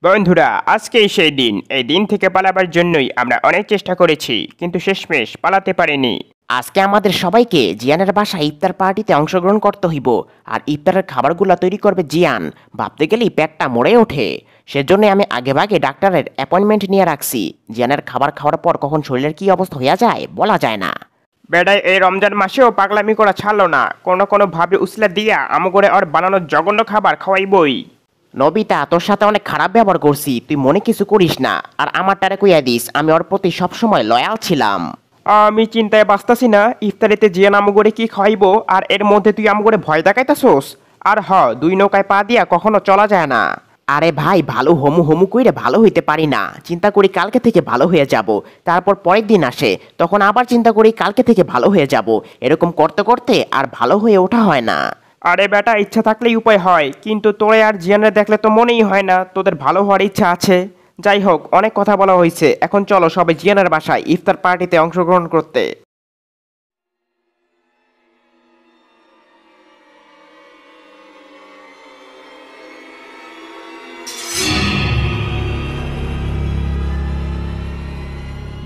বন্ধুরা, আজকেই সেই দিন। এই দিন থেকে পালাবার জন্যই আমরা অনেক চেষ্টা করেছি, কিন্তু শেষমেশ পালাতে পারিনি। আজকে আমাদের সবাইকে জিয়ানের বাসায় ইফতার পার্টিতে অংশগ্রহণ করতে হইব। আর ইফতারের খাবারগুলো তৈরি করবে জিয়ান। ভাবতে গেলেই পেটটা মরে ওঠে। সেজন্য আমি আগেভাগে ডাক্তারের অ্যাপয়েন্টমেন্ট নিয়ে রাখছি। জিয়ানের খাবার খাওয়ার পর কখন শরীরের কি অবস্থা হয়ে যায় বলা যায় না। বেড়াই এই রমজান মাসেও পাগলামি করা ছাড়লো না। কোনো ভাবে উসলা দিয়া আমগরে আর বানানো জঘন্য খাবার খাওয়াইবই। নবিতা, তোর সাথে অনেক খারাপ ব্যবহার করছি, তুই মনে কিছু করিস না। আর আমারটারে কইয়া দিস, আমি ওর প্রতি সবসময় লয়াল ছিলাম। আমি চিন্তায় বাঁচতাছি না ইফতারিতে জিয়ান আমগরে কি খাওয়াইবো, আর এর মধ্যে তুই আমগরে ভয় দেখাইতাছোস। আর দুই নৌকায় পা দিয়া কখনো চলা যায় না। আরে ভাই, ভালো হমু হমু কইরে ভালো হইতে পারি না। চিন্তা করি কালকে থেকে ভালো হয়ে যাব। তারপর পরের দিন আসে, তখন আবার চিন্তা করি কালকে থেকে ভালো হয়ে যাব। এরকম করতে করতে আর ভালো হয়ে ওঠা হয় না। আরে বেটা, ইচ্ছা থাকলেই উপায় হয়, কিন্তু তোরে আর জিয়ানরে দেখলে তো মনেই হয় না তোদের ভালো হওয়ার ইচ্ছা আছে। যাই হোক, অনেক কথা বলা হয়েছে, এখন চলো সবাই জিয়ানের বাসায় ইফতার পার্টিতে অংশগ্রহণ করতে।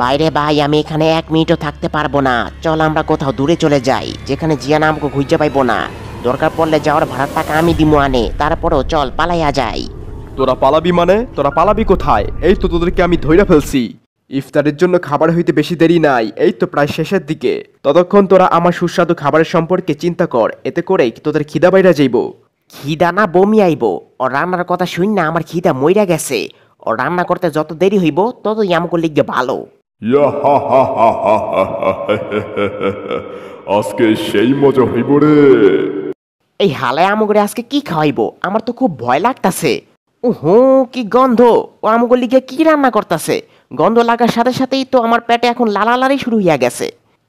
বাইরে ভাই, আমি এখানে 1 মিনিটও থাকতে পারবো না। চল আমরা কোথাও দূরে চলে যাই, যেখানে জিয়ান আমাকে খুঁজে পাইবো না। দরকার পড়লে যাওয়ার ভাড়ার টাকা আমি দিমু আনে। তারপরও চল পালাইয়া যাই। তোরা পালাবি মানে? তোরা পালাবি কোথায়? এই তো তোদেরকে আমি ধইরা ফেলছি। ইফতারের জন্য খাবার হইতে বেশি দেরি নাই, এই তো প্রায় শেষের দিকে। ততক্ষণ তোরা আমার সুস্বাদু খাবারের সম্পর্কে চিন্তা কর, এতে করেই তোদের খিদা বাইরা যাইব। খিদা না বমি আইব। ওর রান্নার কথা শুন না, আমার খিদা মইরা গেছে। ওর রান্না করতে যত দেরি হইব ততই আমাকে লিখবে ভালো। আজকে সেই মজা হইব রে। এই হালায় আমগরে আজকে কি খাওয়াইবো? আমার তো খুব ভয় লাগতাছে। ওহো, কি গন্ধ! ও আমগর লিগে কি রান্না করতেছে? গন্ধ লাগার সাথে সাথেই তো আমার পেটে এখন লালালারি শুরু হইয়া গেছে।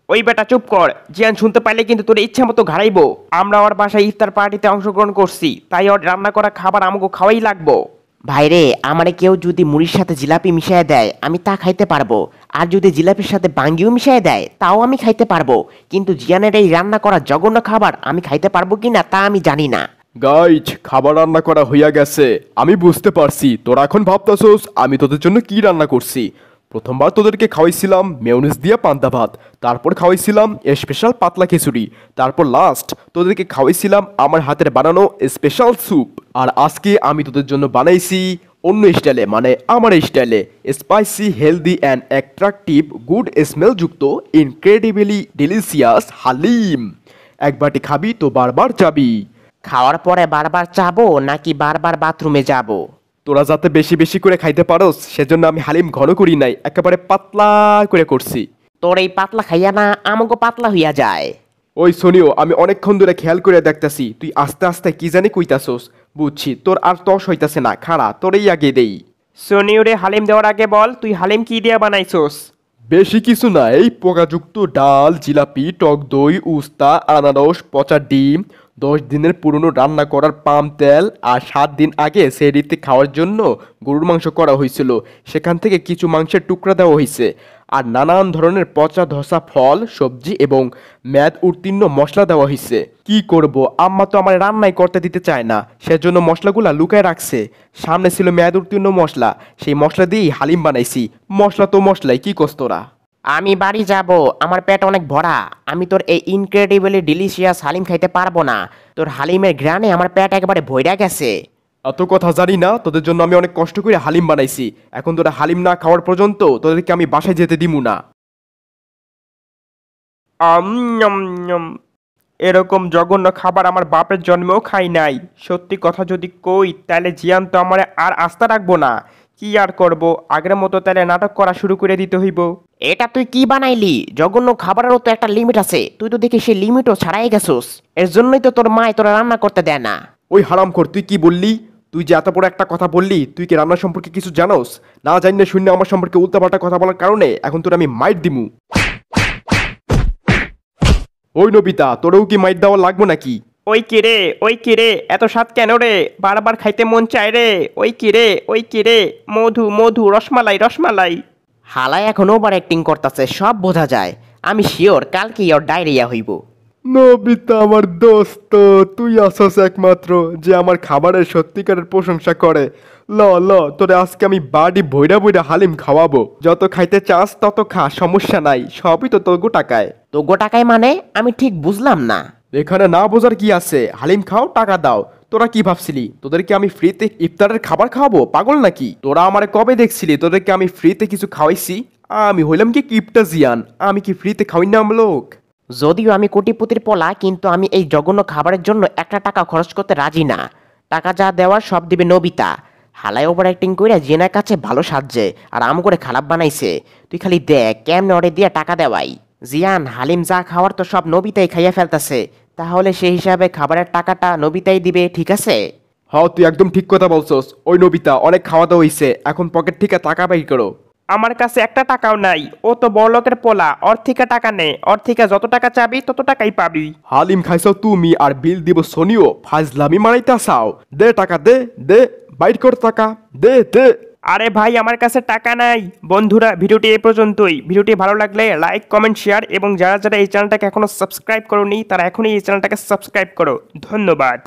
ওই বেটা চুপ কর, জিয়ান শুনতে পাইলে কিন্তু তোর ইচ্ছা মতো ঘাড়াইবো। আমরা ওর বাসায় ইফতার পার্টিতে অংশগ্রহণ করছি, তাই ওর রান্না করা খাবার আমাকে খাওয়াই লাগবো। ভাইরে, আমারে কেউ যদি মুড়ির সাথে জিলাপি মিশিয়ে দেয় আমি তা খাইতে পারবো। আর যদি জিলাপির সাথে বাঙ্গিও মিশিয়ে দেয় তাও আমি খাইতে পারবো। কিন্তু জিয়ানের এই রান্না করা জঘন্য খাবার আমি খাইতে পারবো কিনা তা আমি জানি না। গাইজ, খাবার রান্না করা হইয়া গেছে। আমি বুঝতে পারছি তোরা এখন ভাবতাছোস আমি তোদের জন্য কি রান্না করছি। প্রথমবার তোদেরকে খাওয়াইছিলাম মেয়োনিজ দিয়া পান্তা ভাত, তারপর খাওয়াইছিলাম স্পেশাল পাতলা খিচুড়ি, তারপর লাস্ট তোদেরকে খাওয়াইছিলাম আমার হাতের বানানো স্পেশাল স্যুপ। আর আজকে আমি তোদের জন্য বানাইছি অন্য স্টাইলে, মানে আমার স্টাইলে, spicy, healthy and attractive, good smell যুক্ত, ইনক্রেডিবলি ডিলিশিয়াস হালিম। এক বাটি খাবি তো বারবার যাবি। খাওয়ার পরে বারবার চাবো নাকি বারবার বাথরুমে যাবো? তোরা যাতে বেশি বেশি করে খাইতে পারোস সেজন্য আমি হালিম ঘন করি নাই, একেবারে পাতলা করে করছি। তোর এই পাতলা খাইয়া না আমাকে পাতলা হইয়া যায়। ওই সোনিও, আমি অনেকক্ষণ ধরে খেয়াল করে দেখতাছি তুই আস্তে আস্তে কি জানি কইতাছোস। বুঝছি তোর আর তস হইতাছে না, খাড়া তোরেই আগে দেই। সোনিউরে হালিম দেওয়ার আগে বল, তুই হালিম কি দিয়া বানাইছোস? বেশি কিছু না, এই পোকাযুক্ত ডাল, জিলাপি, টক দই, উস্তা, আনারস, পচা ডিম, 10 দিনের পুরনো রান্না করার পাম তেল, আর 7 দিন আগে সেহরিতে খাওয়ার জন্য গরুর মাংস করা হয়েছিল, সেখান থেকে কিছু মাংসের টুকরা দেওয়া হয়েছে, আর নানান ধরনের পচা ধসা ফল, সবজি এবং মেয়াদ উত্তীর্ণ মশলা দেওয়া হয়েছে। কি করব, আম্মা তো আমার রান্নাই করতে দিতে চায় না, সেজন্য মশলাগুলা লুকায় রাখছে। সামনে ছিল মেয়াদ উত্তীর্ণ মশলা, সেই মশলা দিয়েই হালিম বানাইছি। মশলা তো মশলাই, কি কস্তরা। আমি বাড়ি যাব, আমার পেট অনেক ভরা। আমি তোর এই ইনক্রেডিবলি ডিলিশিয়াস হালিম খাইতে পারবো না। তোর হালিমের ঘ্রাণে আমার পেট একেবারে ভইরা গেছে। এত কথা জানি না, তোদের জন্য আমি অনেক কষ্ট করে হালিম বানাইছি। এখন তোরা হালিম না খাওয়ার পর্যন্ত তোদেরকে আমি বাসায় যেতে দিমু না। এরকম জঘন্য খাবার আমার বাপের জন্মেও খাই নাই। সত্যি কথা যদি কই তাহলে জিয়ান তো আমার আর আস্থা রাখবো না। কি আর করব, আগের মতো তাহলে নাটক করা শুরু করে দিতে হইব। এটা তুই কি বানাইলি? জঘন্য খাবারেরও তো একটা লিমিট আছে, তুই তো দেখি সেই লিমিটও ছাড়াই গেছোস। এর জন্যই তো তোর মায় তোরা রান্না করতে দেয় না। ওই হারামখোর, তুই কি বললি? তুই যে এত বড় একটা কথা বললি, তুই কি রান্না সম্পর্কে কিছু জানোস? না জানি না শূন্য আমার সম্পর্কে উল্টাপাল্টা কথা বলার কারণে এখন তোর আমি মাইট দিমু। ওই নবিতা, তোরেও কি মাইট দেওয়া লাগবো নাকি? ওই কিরে, এত স্বাদ কেন রে? বারবার খাইতে মন চায় রে। ওই কিরে, মধু, রসমালাই। হালায় এখন ওভার অ্যাক্টিং করতেছে, সব বোঝা যায়। আমি শিওর কালকেই ওর ডায়রিয়া হইব। নবিতা আমার দোস্ত, তুই আসস একমাত্র যে আমার খাবারের সত্যিকারের প্রশংসা করে। ল ল তোরে আজকে আমি বাড়ি বইরা বইরা হালিম খাওয়াবো। যত খাইতে চাস তত খা, সমস্যা নাই, সবই তো তোর টাকায়। তো টাকায় মানে আমি ঠিক বুঝলাম না। এখানে না বোঝার কি আছে, হালিম খাও টাকা দাও। তোরা কি ভাবছিলি তোদেরকে আমি ফ্রিতে ইফতারের খাবার খাওয়াবো? পাগল নাকি তোরা? আমারে কবে দেখছিলি তোদেরকে আমি ফ্রিতে কিছু খাওয়াইছি? আমি হইলাম কি কিপটা জিয়ান, আমি কি ফ্রিতে খাওয়াই না লোক? যদিও আমি কোটিপতির পোলা, কিন্তু আমি এই জঘন্য খাবারের জন্য একটা টাকা খরচ করতে রাজি না। টাকা যা দেওয়ার সব দিবে নবিতা। হালাই ওভার অ্যাক্টিং করে জিয়ানের কাছে ভালো সাজছে আর আম করে খারাপ বানাইছে। তুই খালি দেখ কেমনে অর্ডার দিয়ে টাকা দেওয়াই। জিয়ান, হালিম যা খাওয়ার তো সব নবিতাই খাইয়া ফেলতেছে, তাহলে সেই হিসাবে খাবারের টাকাটা নবিতাই দিবে, ঠিক আছে? হ্যাঁ তুই একদম ঠিক কথা বলছস। ওই নবিতা অনেক খাওয়া দাওয়া হইছে, এখন পকেট থেকে টাকা বাইর করো। আমার কাছে একটা টাকাও নাই, ও তো বড়লোকের পোলা, ওর থেকে টাকা নে, ওর থেকে যত টাকা চাবি তত টাকাই পাবি। হালিম খাইছো তুমি আর বিল দিব সোনিও, ফাজলামি মারাইতে চাও? দে টাকা দে, দে বাইর কর টাকা, দে দে। আরে ভাই, আমার কাছে টাকা নাই। বন্ধুরা, ভিডিওটি এই পর্যন্তই। ভিডিওটি ভালো লাগলে লাইক, কমেন্ট, শেয়ার এবং যারা যারা এই চ্যানেলটাকে এখনো সাবস্ক্রাইব করোনি তারা এখনই এই চ্যানেলটাকে সাবস্ক্রাইব করো। ধন্যবাদ।